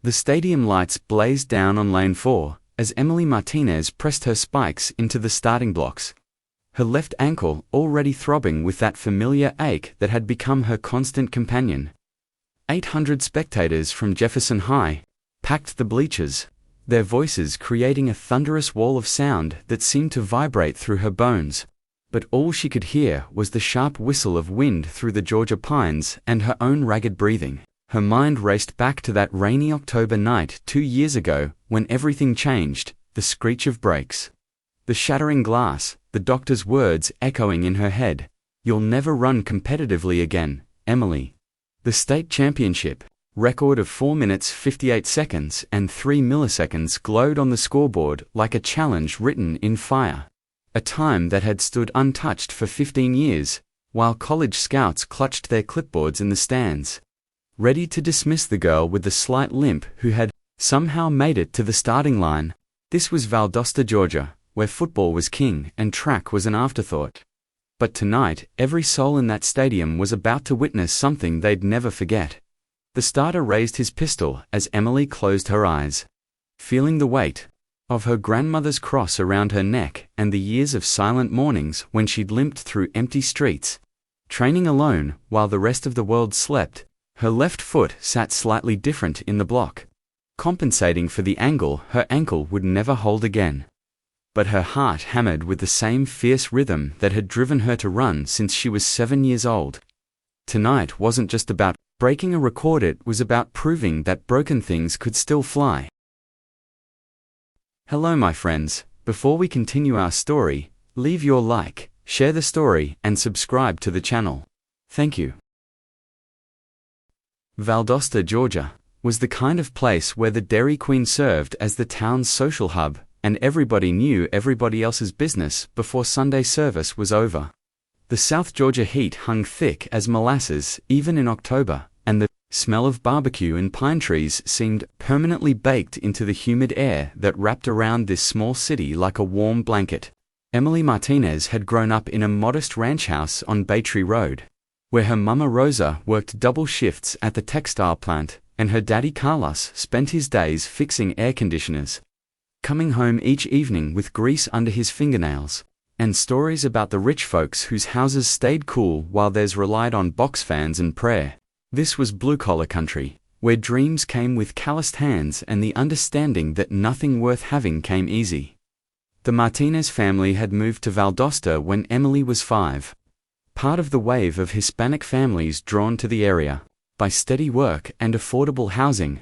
The stadium lights blazed down on lane 4 as Emily Martinez pressed her spikes into the starting blocks. Her left ankle already throbbing with that familiar ache that had become her constant companion. 800 spectators from Jefferson High packed the bleachers, their voices creating a thunderous wall of sound that seemed to vibrate through her bones. But all she could hear was the sharp whistle of wind through the Georgia pines and her own ragged breathing. Her mind raced back to that rainy October night 2 years ago when everything changed, the screech of brakes, the shattering glass, the doctor's words echoing in her head. "You'll never run competitively again, Emily." The state championship record of 4 minutes 58 seconds and 3 milliseconds glowed on the scoreboard like a challenge written in fire. A time that had stood untouched for 15 years, while college scouts clutched their clipboards in the stands, ready to dismiss the girl with the slight limp who had somehow made it to the starting line. This was Valdosta, Georgia, where football was king and track was an afterthought. But tonight, every soul in that stadium was about to witness something they'd never forget. The starter raised his pistol as Emily closed her eyes, feeling the weight of her grandmother's cross around her neck and the years of silent mornings when she'd limped through empty streets, training alone while the rest of the world slept. Her left foot sat slightly different in the block, compensating for the angle her ankle would never hold again. But her heart hammered with the same fierce rhythm that had driven her to run since she was 7 years old. Tonight wasn't just about breaking a record, it was about proving that broken things could still fly. Hello my friends, before we continue our story, leave your like, share the story and subscribe to the channel. Thank you. Valdosta, Georgia, was the kind of place where the Dairy Queen served as the town's social hub, and everybody knew everybody else's business before Sunday service was over. The South Georgia heat hung thick as molasses even in October, and the smell of barbecue and pine trees seemed permanently baked into the humid air that wrapped around this small city like a warm blanket. Emily Martinez had grown up in a modest ranch house on Baytree Road, where her mama Rosa worked double shifts at the textile plant, and her daddy Carlos spent his days fixing air conditioners, coming home each evening with grease under his fingernails, and stories about the rich folks whose houses stayed cool while theirs relied on box fans and prayer. This was blue-collar country, where dreams came with calloused hands and the understanding that nothing worth having came easy. The Martinez family had moved to Valdosta when Emily was 5. Part of the wave of Hispanic families drawn to the area by steady work and affordable housing.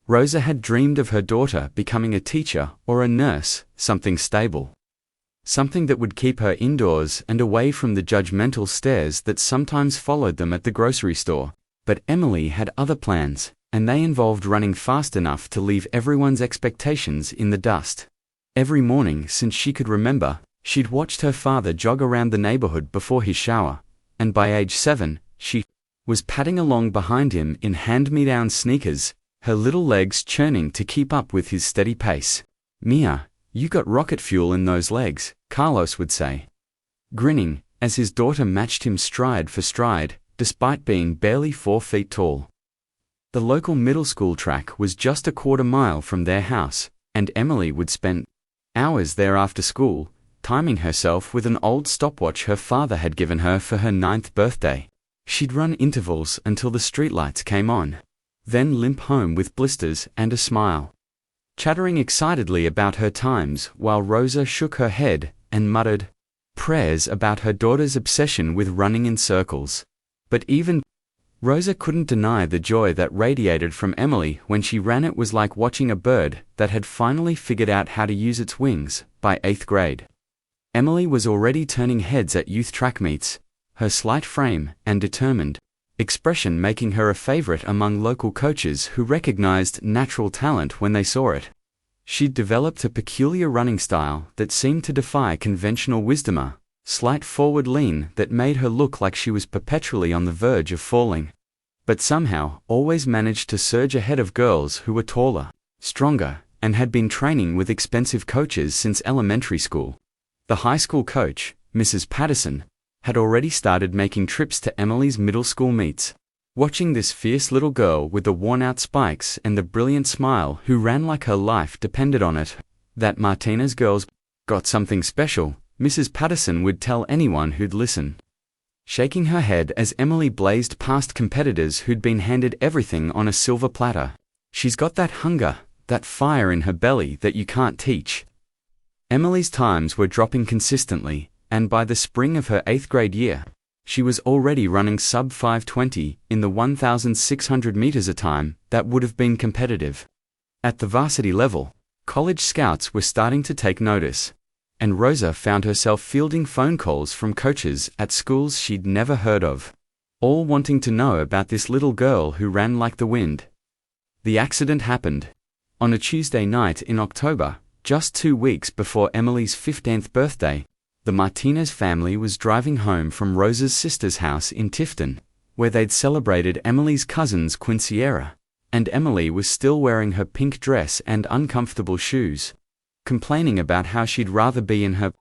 Rosa had dreamed of her daughter becoming a teacher or a nurse, something stable. Something that would keep her indoors and away from the judgmental stares that sometimes followed them at the grocery store. But Emily had other plans, and they involved running fast enough to leave everyone's expectations in the dust. Every morning since she could remember, she'd watched her father jog around the neighborhood before his shower, and by age 7, she was padding along behind him in hand-me-down sneakers, her little legs churning to keep up with his steady pace. "Mia, you got rocket fuel in those legs," Carlos would say, grinning as his daughter matched him stride for stride, despite being barely 4 feet tall. The local middle school track was just a quarter mile from their house, and Emily would spend hours there after school, timing herself with an old stopwatch her father had given her for her 9th birthday. She'd run intervals until the streetlights came on, then limp home with blisters and a smile, chattering excitedly about her times while Rosa shook her head and muttered prayers about her daughter's obsession with running in circles. But even Rosa couldn't deny the joy that radiated from Emily when she ran. It was like watching a bird that had finally figured out how to use its wings. By 8th grade, Emily was already turning heads at youth track meets, her slight frame and determined expression making her a favorite among local coaches who recognized natural talent when they saw it. She'd developed a peculiar running style that seemed to defy conventional wisdom, a slight forward lean that made her look like she was perpetually on the verge of falling, but somehow always managed to surge ahead of girls who were taller, stronger, and had been training with expensive coaches since elementary school. The high school coach, Mrs. Patterson, had already started making trips to Emily's middle school meets. Watching this fierce little girl with the worn-out spikes and the brilliant smile who ran like her life depended on it, that Martinez girl's got something special, Mrs. Patterson would tell anyone who'd listen. Shaking her head as Emily blazed past competitors who'd been handed everything on a silver platter. She's got that hunger, that fire in her belly that you can't teach. Emily's times were dropping consistently, and by the spring of her 8th grade year, she was already running sub 5:20 in the 1,600 meters a time that would have been competitive. At the varsity level, college scouts were starting to take notice, and Rosa found herself fielding phone calls from coaches at schools she'd never heard of, all wanting to know about this little girl who ran like the wind. The accident happened on a Tuesday night in October, just 2 weeks before Emily's 15th birthday. The Martinez family was driving home from Rosa's sister's house in Tifton, where they'd celebrated Emily's cousin's quinceañera, and Emily was still wearing her pink dress and uncomfortable shoes. Complaining about how she'd rather be in her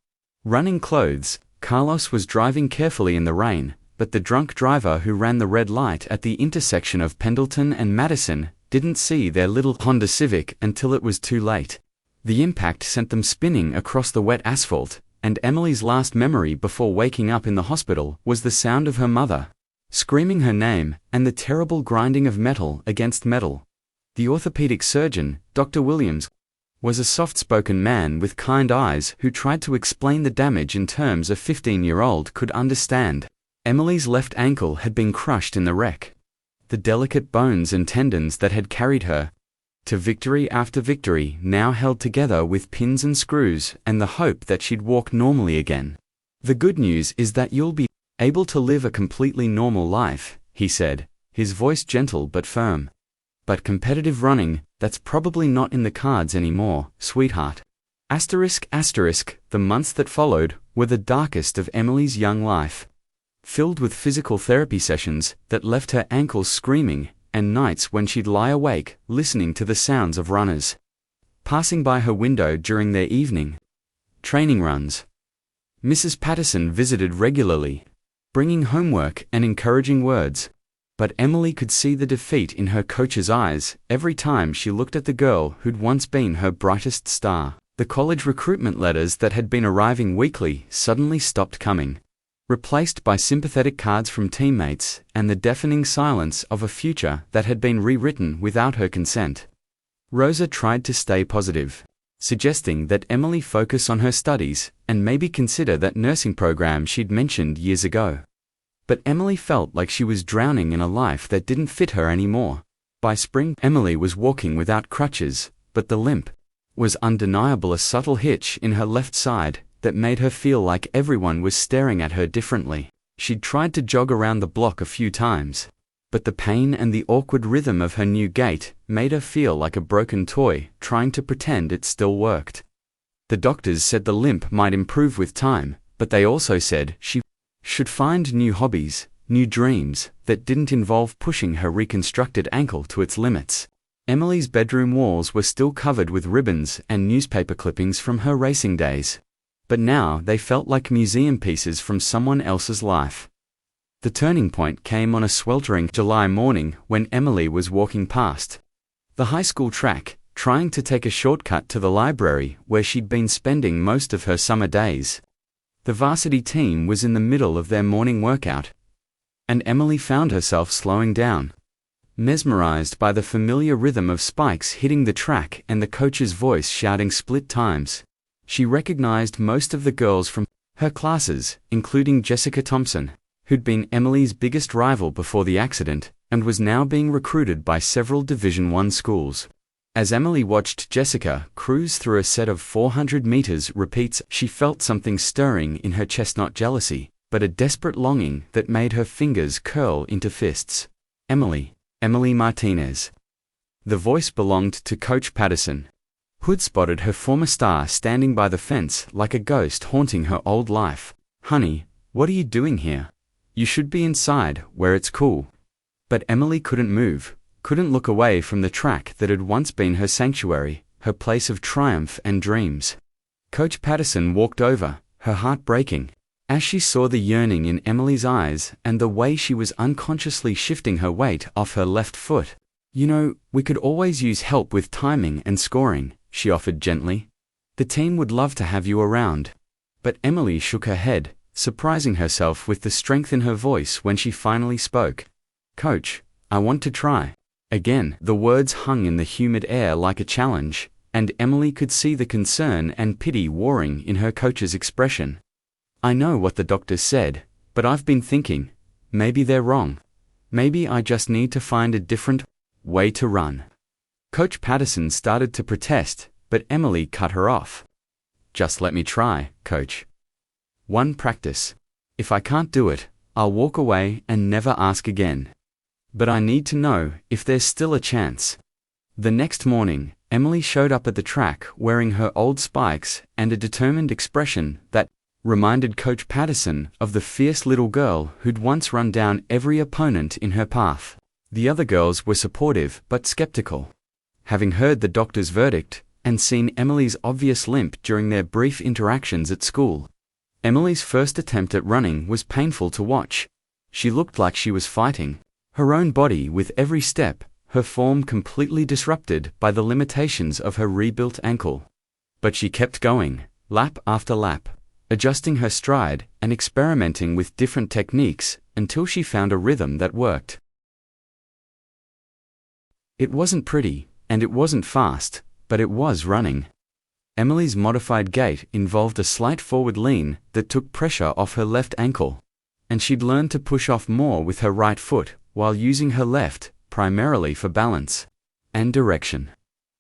running clothes, Carlos was driving carefully in the rain, but the drunk driver who ran the red light at the intersection of Pendleton and Madison didn't see their little Honda Civic until it was too late. The impact sent them spinning across the wet asphalt, and Emily's last memory before waking up in the hospital was the sound of her mother screaming her name and the terrible grinding of metal against metal. The orthopedic surgeon, Dr. Williams, was a soft-spoken man with kind eyes who tried to explain the damage in terms a 15-year-old could understand. Emily's left ankle had been crushed in the wreck. The delicate bones and tendons that had carried her to victory after victory now held together with pins and screws and the hope that she'd walk normally again. The good news is that you'll be able to live a completely normal life, he said, his voice gentle but firm. But competitive running, that's probably not in the cards anymore, sweetheart. The months that followed were the darkest of Emily's young life, filled with physical therapy sessions that left her ankles screaming, and nights when she'd lie awake, listening to the sounds of runners passing by her window during their evening training runs. Mrs. Patterson visited regularly, bringing homework and encouraging words, but Emily could see the defeat in her coach's eyes every time she looked at the girl who'd once been her brightest star. The college recruitment letters that had been arriving weekly suddenly stopped coming, replaced by sympathetic cards from teammates and the deafening silence of a future that had been rewritten without her consent. Rosa tried to stay positive, suggesting that Emily focus on her studies and maybe consider that nursing program she'd mentioned years ago. But Emily felt like she was drowning in a life that didn't fit her anymore. By spring, Emily was walking without crutches, but the limp was undeniable, a subtle hitch in her left side that made her feel like everyone was staring at her differently. She'd tried to jog around the block a few times, but the pain and the awkward rhythm of her new gait made her feel like a broken toy trying to pretend it still worked. The doctors said the limp might improve with time, but they also said she should find new hobbies, new dreams that didn't involve pushing her reconstructed ankle to its limits. Emily's bedroom walls were still covered with ribbons and newspaper clippings from her racing days, but now they felt like museum pieces from someone else's life. The turning point came on a sweltering July morning when Emily was walking past the high school track, trying to take a shortcut to the library where she'd been spending most of her summer days. The varsity team was in the middle of their morning workout, and Emily found herself slowing down, mesmerized by the familiar rhythm of spikes hitting the track and the coach's voice shouting split times. She recognized most of the girls from her classes, including Jessica Thompson, who'd been Emily's biggest rival before the accident, and was now being recruited by several Division I schools. As Emily watched Jessica cruise through a set of 400 meters repeats, she felt something stirring in her chest, not jealousy, but a desperate longing that made her fingers curl into fists. Emily Martinez. The voice belonged to Coach Patterson, who'd spotted her former star standing by the fence like a ghost haunting her old life. "Honey, what are you doing here? You should be inside, where it's cool." But Emily couldn't move, couldn't look away from the track that had once been her sanctuary, her place of triumph and dreams. Coach Patterson walked over, her heart breaking, As she saw the yearning in Emily's eyes and the way she was unconsciously shifting her weight off her left foot, "You know, we could always use help with timing and scoring," she offered gently. "The team would love to have you around." But Emily shook her head, surprising herself with the strength in her voice when she finally spoke. "Coach, I want to try." Again, the words hung in the humid air like a challenge, and Emily could see the concern and pity warring in her coach's expression. "I know what the doctors said, but I've been thinking, maybe they're wrong. Maybe I just need to find a different way to run." Coach Patterson started to protest, but Emily cut her off. "Just let me try, Coach. One practice. If I can't do it, I'll walk away and never ask again. But I need to know if there's still a chance." The next morning, Emily showed up at the track wearing her old spikes and a determined expression that reminded Coach Patterson of the fierce little girl who'd once run down every opponent in her path. The other girls were supportive but skeptical. Having heard the doctor's verdict and seen Emily's obvious limp during their brief interactions at school, Emily's first attempt at running was painful to watch. She looked like she was fighting her own body with every step, her form completely disrupted by the limitations of her rebuilt ankle. But she kept going, lap after lap, adjusting her stride and experimenting with different techniques until she found a rhythm that worked. It wasn't pretty, and it wasn't fast, but it was running. Emily's modified gait involved a slight forward lean that took pressure off her left ankle, and she'd learned to push off more with her right foot while using her left, primarily for balance and direction.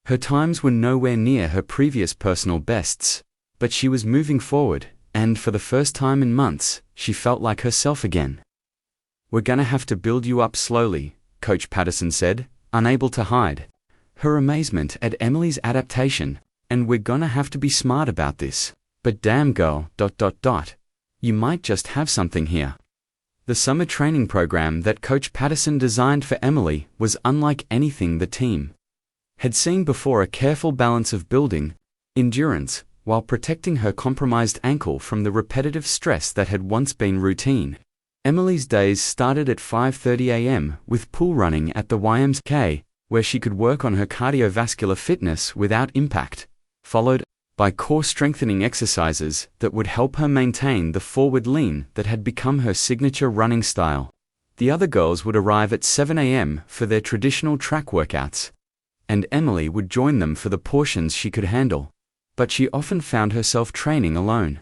Her times were nowhere near her previous personal bests, but she was moving forward, and for the first time in months, she felt like herself again. "We're gonna have to build you up slowly," Coach Patterson said, unable to hide her amazement at Emily's adaptation, "and we're gonna have to be smart about this. But damn girl, you might just have something here." The summer training program that Coach Patterson designed for Emily was unlike anything the team had seen before, a careful balance of building endurance while protecting her compromised ankle from the repetitive stress that had once been routine. Emily's days started at 5:30 a.m. with pool running at the YMCA, where she could work on her cardiovascular fitness without impact, followed by core strengthening exercises that would help her maintain the forward lean that had become her signature running style. The other girls would arrive at 7 a.m. for their traditional track workouts, and Emily would join them for the portions she could handle. But she often found herself training alone,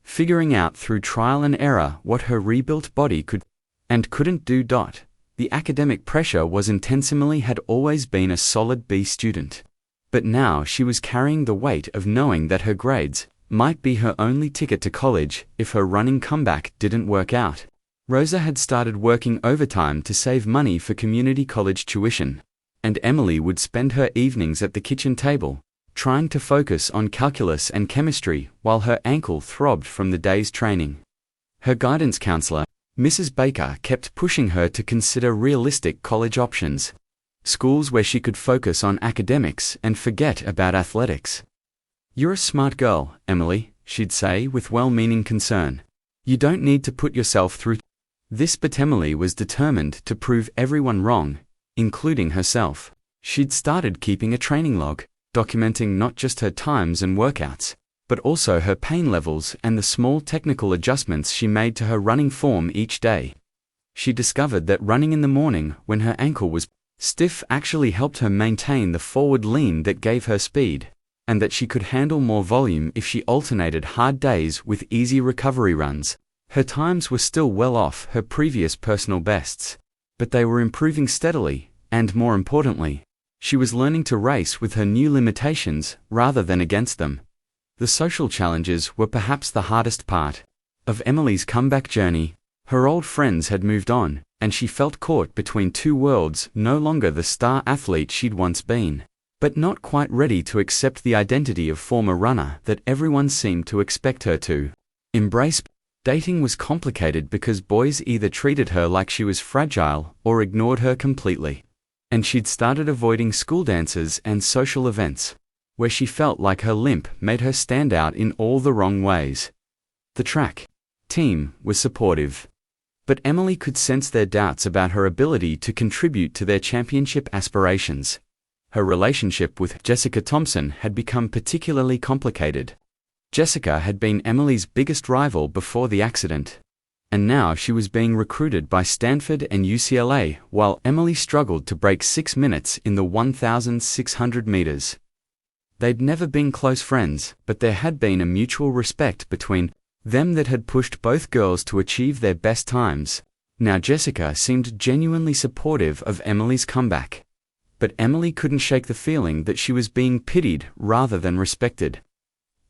figuring out through trial and error what her rebuilt body could and couldn't do. The academic pressure was intense. Emily had always been a solid B student, but now she was carrying the weight of knowing that her grades might be her only ticket to college if her running comeback didn't work out. Rosa had started working overtime to save money for community college tuition, and Emily would spend her evenings at the kitchen table, trying to focus on calculus and chemistry while her ankle throbbed from the day's training. Her guidance counselor, Mrs. Baker, kept pushing her to consider realistic college options, schools where she could focus on academics and forget about athletics. "You're a smart girl, Emily," she'd say with well-meaning concern. "You don't need to put yourself through this." But Emily was determined to prove everyone wrong, including herself. She'd started keeping a training log, documenting not just her times and workouts, but also her pain levels and the small technical adjustments she made to her running form each day. She discovered that running in the morning when her ankle was stiff actually helped her maintain the forward lean that gave her speed, and that she could handle more volume if she alternated hard days with easy recovery runs. Her times were still well off her previous personal bests, but they were improving steadily, and more importantly, she was learning to race with her new limitations rather than against them. The social challenges were perhaps the hardest part of Emily's comeback journey. Her old friends had moved on, and she felt caught between two worlds, no longer the star athlete she'd once been, but not quite ready to accept the identity of former runner that everyone seemed to expect her to embrace. Dating was complicated because boys either treated her like she was fragile or ignored her completely, and she'd started avoiding school dances and social events, where she felt like her limp made her stand out in all the wrong ways. The track team was supportive. But Emily could sense their doubts about her ability to contribute to their championship aspirations. Her relationship with Jessica Thompson had become particularly complicated. Jessica had been Emily's biggest rival before the accident, and now she was being recruited by Stanford and UCLA while Emily struggled to break 6 minutes in the 1,600 meters. They'd never been close friends, but there had been a mutual respect between them that had pushed both girls to achieve their best times. Now Jessica seemed genuinely supportive of Emily's comeback. But Emily couldn't shake the feeling that she was being pitied rather than respected.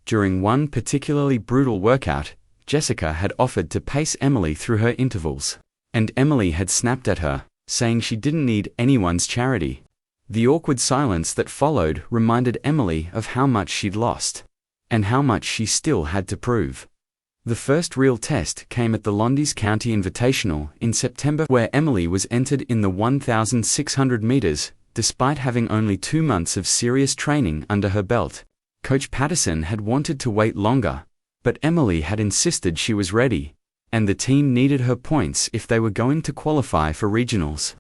During one particularly brutal workout, Jessica had offered to pace Emily through her intervals, and Emily had snapped at her, saying she didn't need anyone's charity. The awkward silence that followed reminded Emily of how much she'd lost, and how much she still had to prove. The first real test came at the Lowndes County Invitational in September, where Emily was entered in the 1,600 meters, despite having only 2 months of serious training under her belt. Coach Patterson had wanted to wait longer, but Emily had insisted she was ready, and the team needed her points if they were going to qualify for regionals.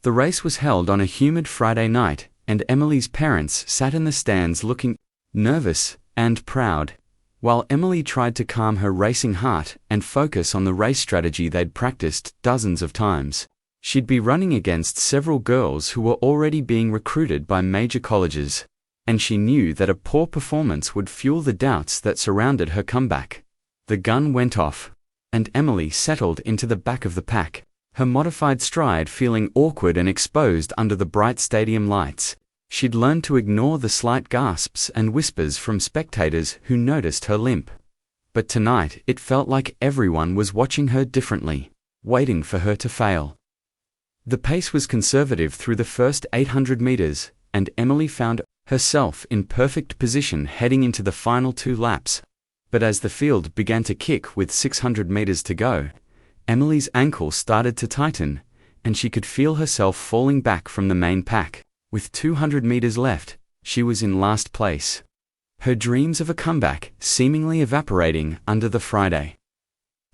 The race was held on a humid Friday night, and Emily's parents sat in the stands looking nervous and proud, while Emily tried to calm her racing heart and focus on the race strategy they'd practiced dozens of times. She'd be running against several girls who were already being recruited by major colleges, and she knew that a poor performance would fuel the doubts that surrounded her comeback. The gun went off, and Emily settled into the back of the pack, her modified stride feeling awkward and exposed under the bright stadium lights. She'd learned to ignore the slight gasps and whispers from spectators who noticed her limp. But tonight it felt like everyone was watching her differently, waiting for her to fail. The pace was conservative through the first 800 meters, and Emily found herself in perfect position heading into the final 2 laps. But as the field began to kick with 600 meters to go, Emily's ankle started to tighten, and she could feel herself falling back from the main pack. With 200 meters left, she was in last place, her dreams of a comeback seemingly evaporating under the Friday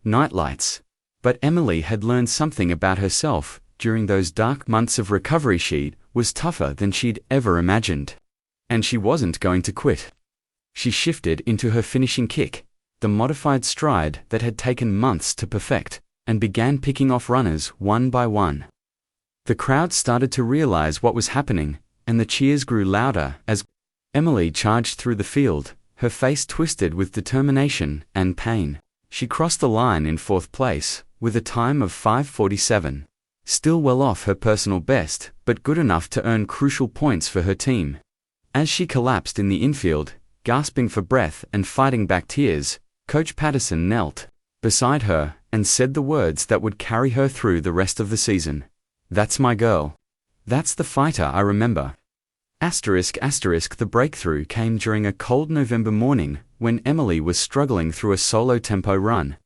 night lights. But Emily had learned something about herself during those dark months of recovery. She was tougher than she'd ever imagined, and she wasn't going to quit. She shifted into her finishing kick, the modified stride that had taken months to perfect, and began picking off runners one by one. The crowd started to realize what was happening, and the cheers grew louder as Emily charged through the field, her face twisted with determination and pain. She crossed the line in 4th place, with a time of 5:47, still well off her personal best, but good enough to earn crucial points for her team. As she collapsed in the infield, gasping for breath and fighting back tears, Coach Patterson knelt beside her and said the words that would carry her through the rest of the season. "That's my girl. That's the fighter I remember." The breakthrough came during a cold November morning when Emily was struggling through a solo tempo run,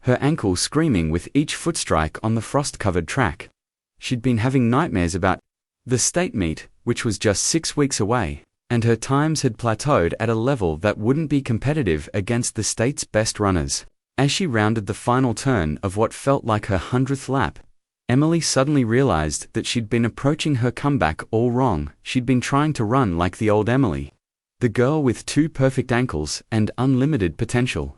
her ankle screaming with each foot strike on the frost-covered track. She'd been having nightmares about the state meet, which was just 6 weeks away, and her times had plateaued at a level that wouldn't be competitive against the state's best runners. As she rounded the final turn of what felt like her 100th lap, Emily suddenly realized that she'd been approaching her comeback all wrong. She'd been trying to run like the old Emily, the girl with 2 perfect ankles and unlimited potential,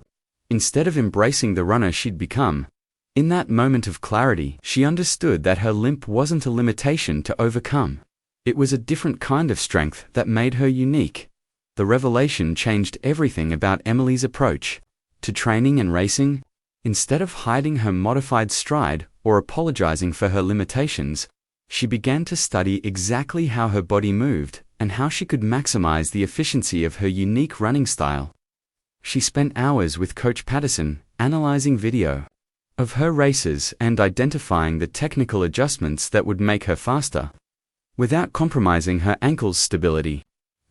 instead of embracing the runner she'd become. In that moment of clarity, she understood that her limp wasn't a limitation to overcome. It was a different kind of strength that made her unique. The revelation changed everything about Emily's approach to training and racing. Instead of hiding her modified stride or apologizing for her limitations, she began to study exactly how her body moved and how she could maximize the efficiency of her unique running style. She spent hours with Coach Patterson, analyzing video of her races and identifying the technical adjustments that would make her faster, without compromising her ankle's stability.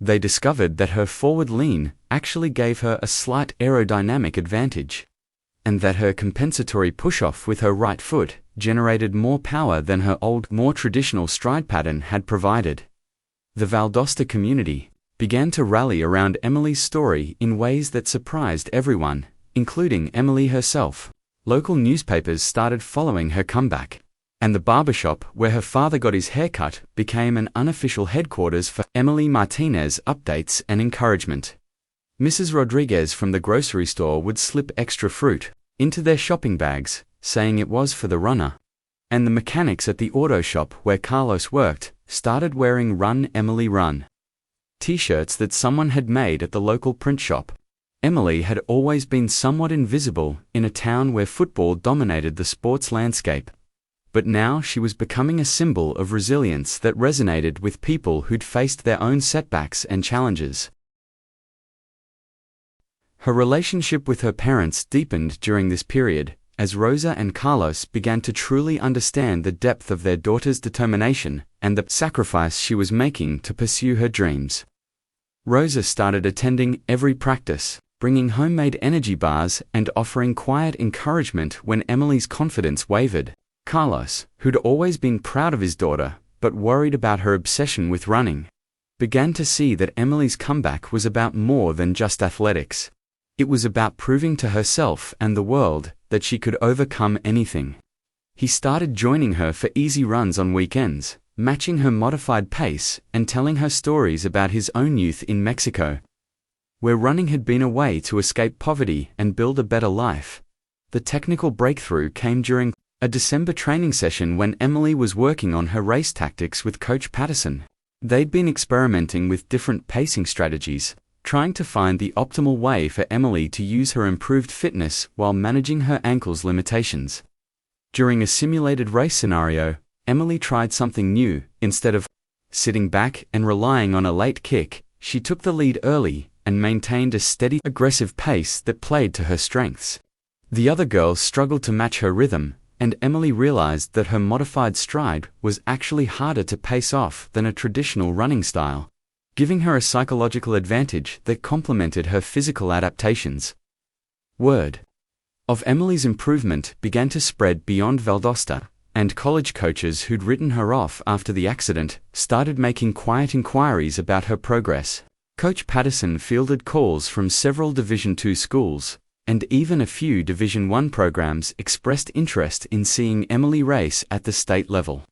They discovered that her forward lean actually gave her a slight aerodynamic advantage, and that her compensatory push-off with her right foot generated more power than her old, more traditional stride pattern had provided. The Valdosta community began to rally around Emily's story in ways that surprised everyone, including Emily herself. Local newspapers started following her comeback, and the barbershop where her father got his haircut became an unofficial headquarters for Emily Martinez updates and encouragement. Mrs. Rodriguez from the grocery store would slip extra fruit into their shopping bags, saying it was for the runner. And the mechanics at the auto shop where Carlos worked started wearing "Run, Emily, Run" t-shirts that someone had made at the local print shop. Emily had always been somewhat invisible in a town where football dominated the sports landscape. But now she was becoming a symbol of resilience that resonated with people who'd faced their own setbacks and challenges. Her relationship with her parents deepened during this period, as Rosa and Carlos began to truly understand the depth of their daughter's determination and the sacrifice she was making to pursue her dreams. Rosa started attending every practice, bringing homemade energy bars and offering quiet encouragement when Emily's confidence wavered. Carlos, who'd always been proud of his daughter but worried about her obsession with running, began to see that Emily's comeback was about more than just athletics. It was about proving to herself and the world that she could overcome anything. He started joining her for easy runs on weekends, matching her modified pace and telling her stories about his own youth in Mexico, where running had been a way to escape poverty and build a better life. The technical breakthrough came during a December training session when Emily was working on her race tactics with Coach Patterson. They'd been experimenting with different pacing strategies, trying to find the optimal way for Emily to use her improved fitness while managing her ankle's limitations. During a simulated race scenario, Emily tried something new. Instead of sitting back and relying on a late kick, she took the lead early and maintained a steady, aggressive pace that played to her strengths. The other girls struggled to match her rhythm, and Emily realized that her modified stride was actually harder to pace off than a traditional running style, giving her a psychological advantage that complemented her physical adaptations. Word of Emily's improvement began to spread beyond Valdosta, and college coaches who'd written her off after the accident started making quiet inquiries about her progress. Coach Patterson fielded calls from several Division II schools, and even a few Division I programs expressed interest in seeing Emily race at the state level.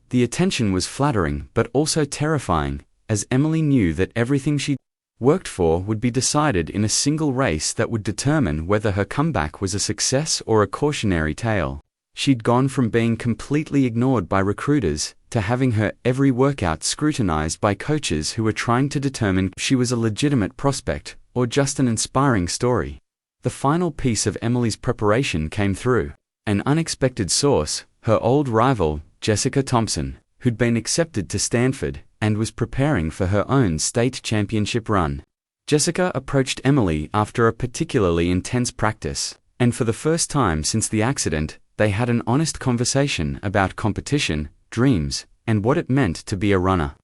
The attention was flattering but also terrifying, as Emily knew that everything she worked for would be decided in a single race that would determine whether her comeback was a success or a cautionary tale. She'd gone from being completely ignored by recruiters to having her every workout scrutinized by coaches who were trying to determine if she was a legitimate prospect or just an inspiring story. The final piece of Emily's preparation came through an unexpected source, her old rival, Jessica Thompson, who'd been accepted to Stanford and was preparing for her own state championship run. Jessica approached Emily after a particularly intense practice, and for the first time since the accident, they had an honest conversation about competition, dreams, and what it meant to be a runner.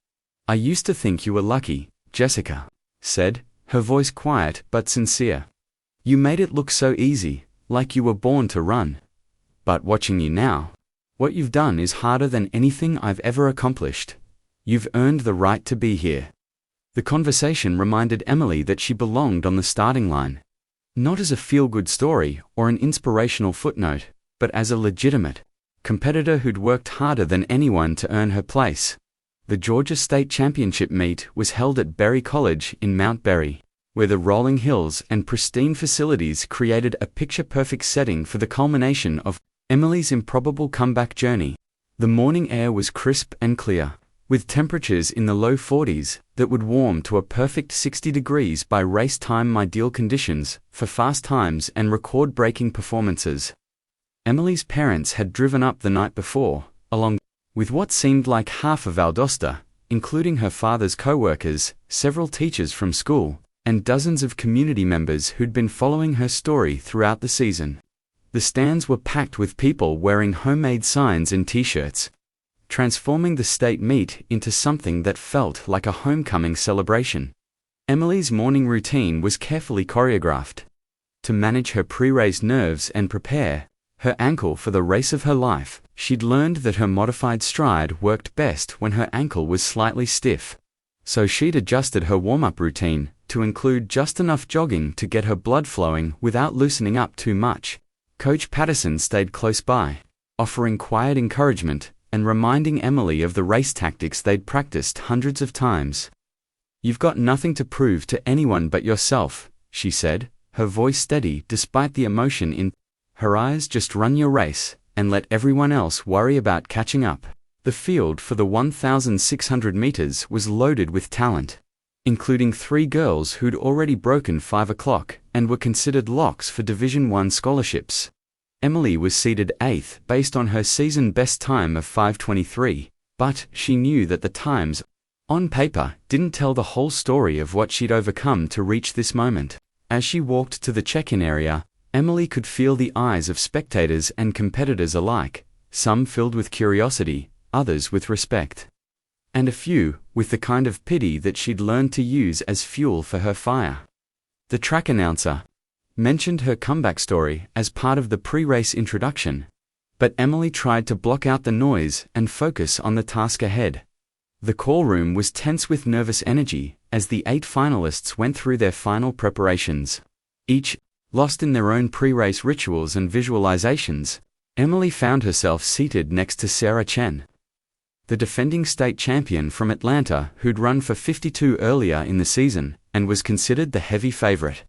"I used to think you were lucky," Jessica said, her voice quiet but sincere. "You made it look so easy, like you were born to run. But watching you now, what you've done is harder than anything I've ever accomplished. You've earned the right to be here." The conversation reminded Emily that she belonged on the starting line, not as a feel-good story or an inspirational footnote, but as a legitimate competitor who'd worked harder than anyone to earn her place. The Georgia State Championship meet was held at Berry College in Mount Berry, where the rolling hills and pristine facilities created a picture-perfect setting for the culmination of Emily's improbable comeback journey. The morning air was crisp and clear, with temperatures in the low 40s that would warm to a perfect 60 degrees by race time, ideal conditions for fast times and record-breaking performances. Emily's parents had driven up the night before, along with what seemed like half of Valdosta, including her father's co-workers, several teachers from school, and dozens of community members who'd been following her story throughout the season. The stands were packed with people wearing homemade signs and t-shirts, transforming the state meet into something that felt like a homecoming celebration. Emily's morning routine was carefully choreographed to manage her pre-race nerves and prepare her ankle for the race of her life. She'd learned that her modified stride worked best when her ankle was slightly stiff, so she'd adjusted her warm-up routine to include just enough jogging to get her blood flowing without loosening up too much. Coach Patterson stayed close by, offering quiet encouragement and reminding Emily of the race tactics they'd practiced hundreds of times. "You've got nothing to prove to anyone but yourself," she said, her voice steady despite the emotion in her eyes. "Just run your race, and let everyone else worry about catching up." The field for the 1,600 meters was loaded with talent, including 3 girls who'd already broken 5 o'clock and were considered locks for Division I scholarships. Emily was seeded 8th based on her season best time of 5:23, but she knew that the times, on paper, didn't tell the whole story of what she'd overcome to reach this moment. As she walked to the check-in area, Emily could feel the eyes of spectators and competitors alike, some filled with curiosity, others with respect, and a few with the kind of pity that she'd learned to use as fuel for her fire. The track announcer mentioned her comeback story as part of the pre-race introduction, but Emily tried to block out the noise and focus on the task ahead. The call room was tense with nervous energy as the 8 finalists went through their final preparations. Each lost in their own pre-race rituals and visualizations, Emily found herself seated next to Sarah Chen, the defending state champion from Atlanta who'd run for 52 earlier in the season and was considered the heavy favorite.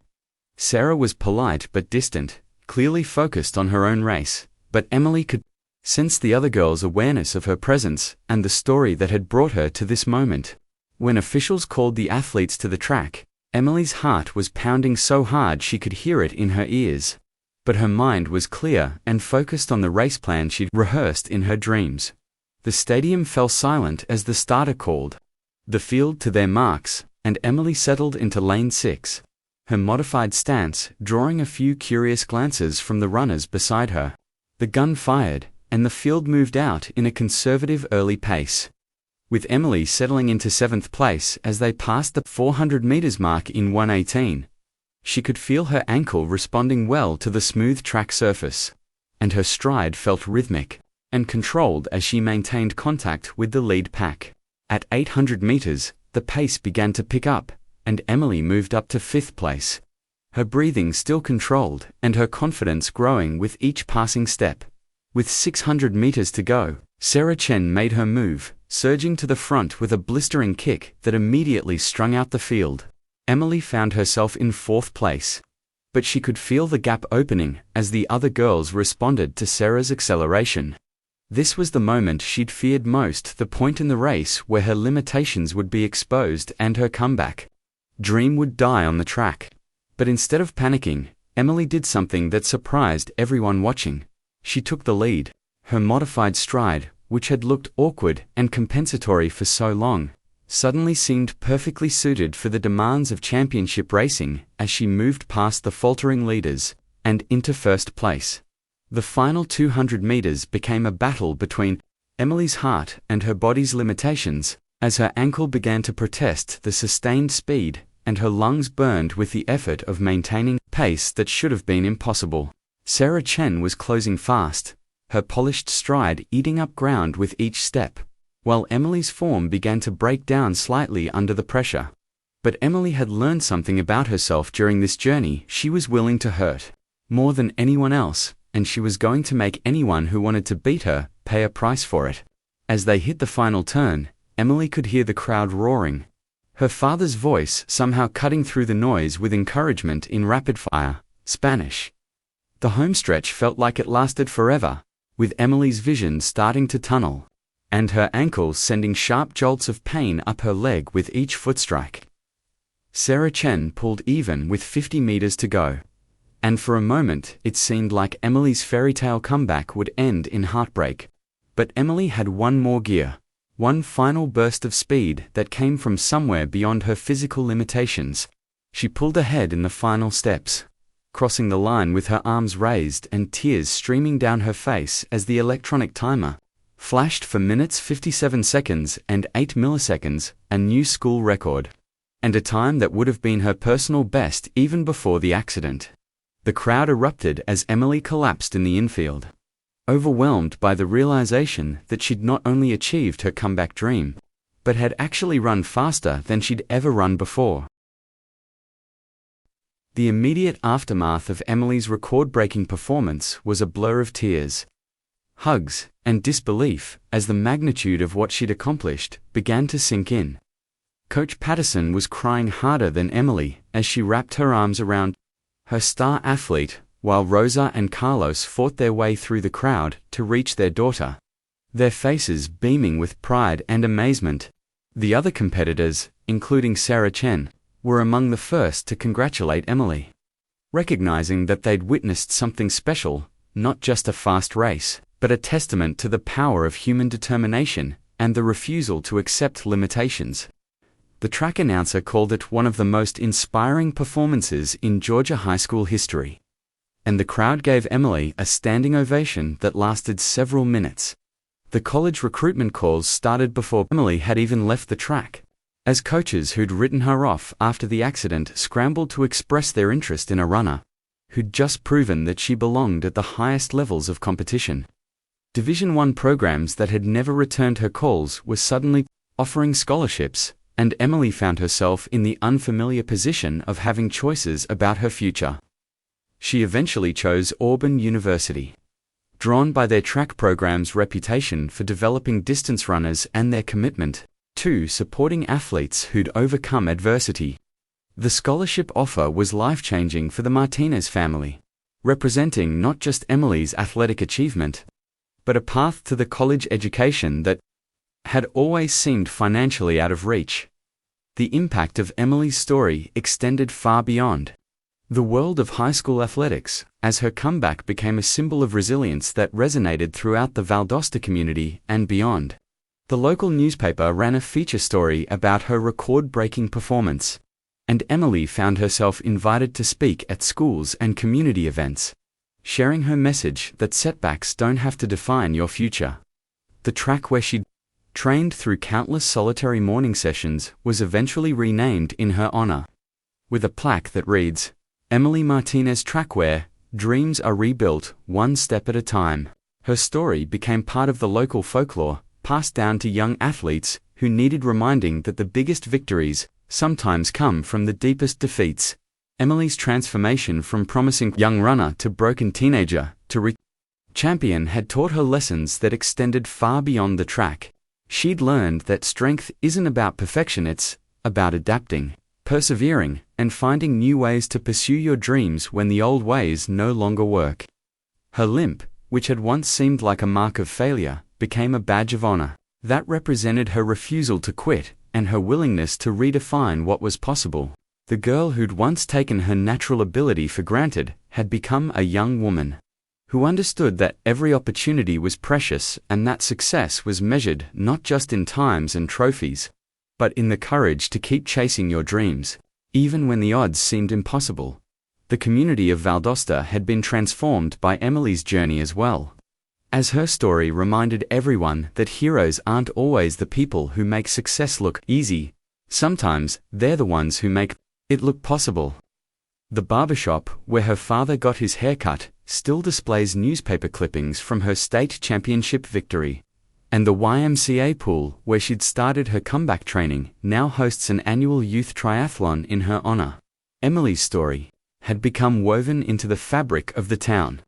Sarah was polite but distant, clearly focused on her own race, but Emily could sense the other girl's awareness of her presence and the story that had brought her to this moment. When officials called the athletes to the track, Emily's heart was pounding so hard she could hear it in her ears. But her mind was clear and focused on the race plan she'd rehearsed in her dreams. The stadium fell silent as the starter called the field to their marks, and Emily settled into lane 6, her modified stance drawing a few curious glances from the runners beside her. The gun fired, and the field moved out in a conservative early pace, with Emily settling into 7th place as they passed the 400 meters mark in 1:18. She could feel her ankle responding well to the smooth track surface, and her stride felt rhythmic and controlled as she maintained contact with the lead pack. At 800 meters, the pace began to pick up, and Emily moved up to 5th place, her breathing still controlled and her confidence growing with each passing step. With 600 meters to go, Sarah Chen made her move, surging to the front with a blistering kick that immediately strung out the field. Emily found herself in 4th place, but she could feel the gap opening as the other girls responded to Sarah's acceleration. This was the moment she'd feared most, the point in the race where her limitations would be exposed and her comeback dream would die on the track. But instead of panicking, Emily did something that surprised everyone watching. She took the lead. Her modified stride, which had looked awkward and compensatory for so long, suddenly seemed perfectly suited for the demands of championship racing as she moved past the faltering leaders and into 1st place. The final 200 meters became a battle between Emily's heart and her body's limitations, as her ankle began to protest the sustained speed and her lungs burned with the effort of maintaining pace that should have been impossible. Sarah Chen was closing fast, her polished stride eating up ground with each step, while Emily's form began to break down slightly under the pressure. But Emily had learned something about herself during this journey. She was willing to hurt more than anyone else, and she was going to make anyone who wanted to beat her pay a price for it. As they hit the final turn, Emily could hear the crowd roaring, her father's voice somehow cutting through the noise with encouragement in rapid-fire Spanish. The homestretch felt like it lasted forever, with Emily's vision starting to tunnel, and her ankles sending sharp jolts of pain up her leg with each foot strike. Sarah Chen pulled even with 50 meters to go, and for a moment it seemed like Emily's fairy tale comeback would end in heartbreak. But Emily had one more gear, one final burst of speed that came from somewhere beyond her physical limitations. She pulled ahead in the final steps, crossing the line with her arms raised and tears streaming down her face as the electronic timer flashed for minutes 57 seconds and 8 milliseconds, a new school record, and a time that would have been her personal best even before the accident. The crowd erupted as Emily collapsed in the infield, overwhelmed by the realization that she'd not only achieved her comeback dream, but had actually run faster than she'd ever run before. The immediate aftermath of Emily's record-breaking performance was a blur of tears, hugs, and disbelief as the magnitude of what she'd accomplished began to sink in. Coach Patterson was crying harder than Emily as she wrapped her arms around her star athlete, while Rosa and Carlos fought their way through the crowd to reach their daughter, their faces beaming with pride and amazement. The other competitors, including Sarah Chen, were among the first to congratulate Emily, recognizing that they'd witnessed something special, not just a fast race, but a testament to the power of human determination and the refusal to accept limitations. The track announcer called it one of the most inspiring performances in Georgia high school history, and the crowd gave Emily a standing ovation that lasted several minutes. The college recruitment calls started before Emily had even left the track, as coaches who'd written her off after the accident scrambled to express their interest in a runner who'd just proven that she belonged at the highest levels of competition. Division I programs that had never returned her calls were suddenly offering scholarships, and Emily found herself in the unfamiliar position of having choices about her future. She eventually chose Auburn University, drawn by their track program's reputation for developing distance runners and their commitment to supporting athletes who'd overcome adversity. The scholarship offer was life-changing for the Martinez family, representing not just Emily's athletic achievement, but a path to the college education that had always seemed financially out of reach. The impact of Emily's story extended far beyond the world of high school athletics, as her comeback became a symbol of resilience that resonated throughout the Valdosta community and beyond. The local newspaper ran a feature story about her record-breaking performance, and Emily found herself invited to speak at schools and community events, sharing her message that setbacks don't have to define your future. The track where she trained through countless solitary morning sessions was eventually renamed in her honor, with a plaque that reads, "Emily Martinez Trackware, Dreams are rebuilt, one step at a time." Her story became part of the local folklore, passed down to young athletes who needed reminding that the biggest victories sometimes come from the deepest defeats. Emily's transformation from promising young runner to broken teenager to champion had taught her lessons that extended far beyond the track. She'd learned that strength isn't about perfection, it's about adapting, persevering, and finding new ways to pursue your dreams when the old ways no longer work. Her limp, which had once seemed like a mark of failure, became a badge of honor that represented her refusal to quit and her willingness to redefine what was possible. The girl who'd once taken her natural ability for granted had become a young woman who understood that every opportunity was precious and that success was measured not just in times and trophies, but in the courage to keep chasing your dreams, even when the odds seemed impossible. The community of Valdosta had been transformed by Emily's journey as well, as her story reminded everyone that heroes aren't always the people who make success look easy. Sometimes they're the ones who make it look possible. The barbershop where her father got his haircut still displays newspaper clippings from her state championship victory, and the YMCA pool where she'd started her comeback training now hosts an annual youth triathlon in her honor. Emily's story had become woven into the fabric of the town,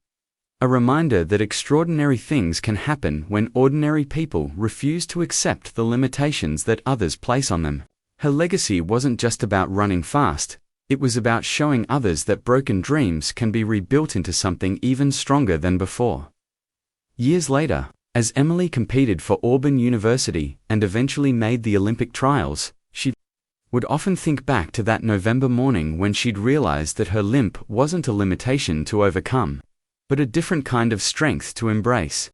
a reminder that extraordinary things can happen when ordinary people refuse to accept the limitations that others place on them. Her legacy wasn't just about running fast, it was about showing others that broken dreams can be rebuilt into something even stronger than before. Years later, as Emily competed for Auburn University and eventually made the Olympic trials, she would often think back to that November morning when she'd realized that her limp wasn't a limitation to overcome, but a different kind of strength to embrace.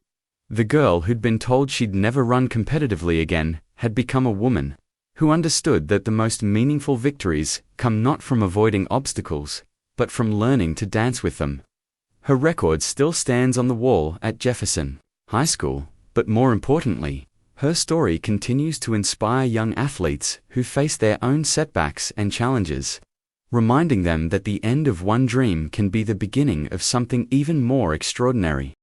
The girl who'd been told she'd never run competitively again had become a woman who understood that the most meaningful victories come not from avoiding obstacles, but from learning to dance with them. Her record still stands on the wall at Jefferson High School, but more importantly, her story continues to inspire young athletes who face their own setbacks and challenges, reminding them that the end of one dream can be the beginning of something even more extraordinary.